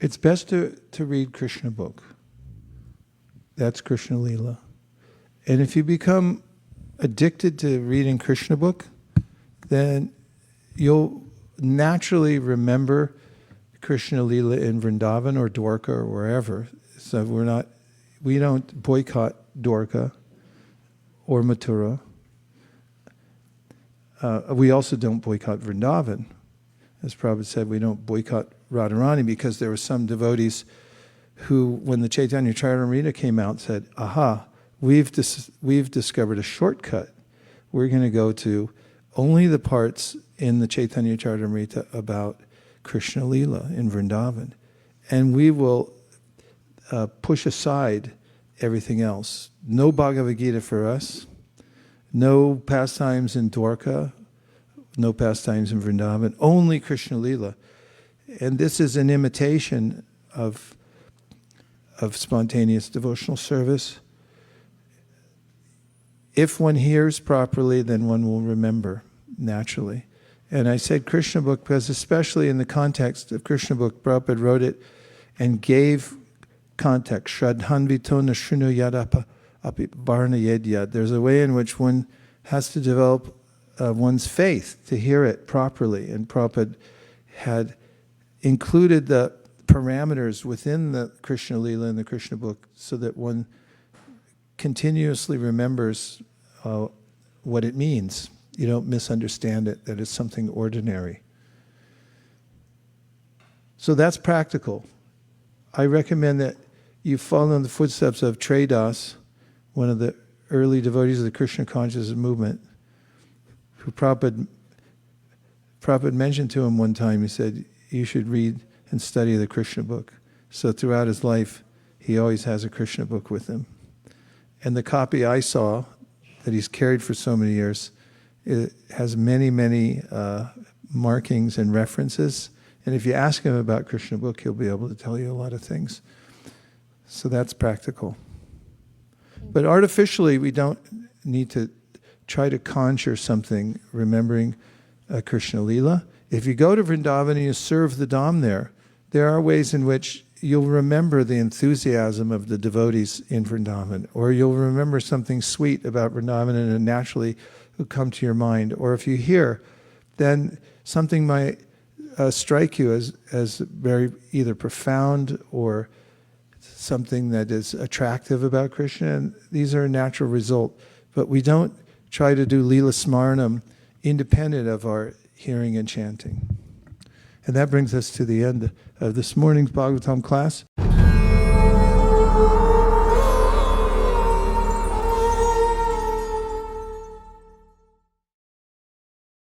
It's best to read Krishna book. That's Krishna Leela. And if you become addicted to reading Krishna book, then you'll naturally remember Krishna Leela in Vrindavan or Dwarka or wherever. So we don't boycott Dwarka or Mathura. We also don't boycott Vrindavan. As Prabhupada said, we don't boycott Radharani because there were some devotees who, when the Chaitanya Charitamrita came out, said, aha, we've discovered a shortcut. We're going to go to only the parts in the Chaitanya Charitamrita about Krishna Leela in Vrindavan. And we will push aside everything else. No Bhagavad Gita for us, no pastimes in Dwarka, no pastimes in Vrindavan, only Krishna Leela. And this is an imitation of of spontaneous devotional service. If one hears properly, then one will remember naturally. And I said Krishna book because especially in the context of Krishna book, Prabhupada wrote it and gave context. Shraddhanvito na shrinu yadapa api varna yedyad. There's a way in which one has to develop one's faith to hear it properly. And Prabhupada had included the parameters within the Krishna Leela and the Krishna book so that one continuously remembers what it means. You don't misunderstand it, that it's something ordinary. So that's practical. I recommend that you follow in the footsteps of Dāsa, one of the early devotees of the Krishna consciousness movement, who Prabhupada mentioned to him one time. He said, you should read and study the Krishna book. So throughout his life, he always has a Krishna book with him. And the copy I saw, that he's carried for so many years, it has many, many markings and references. And if you ask him about Krishna book, he'll be able to tell you a lot of things. So that's practical. But artificially, we don't need to try to conjure something, remembering Krishna Leela. If you go to Vrindavan and you serve the Dham there are ways in which you'll remember the enthusiasm of the devotees in Vrindavan, or you'll remember something sweet about Vrindavan and it naturally will come to your mind. Or if you hear, then something might strike you as very either profound or something that is attractive about Krishna, and these are a natural result. But we don't try to do Leela Smaranam independent of our hearing and chanting. And that brings us to the end of this morning's Bhagavatam class.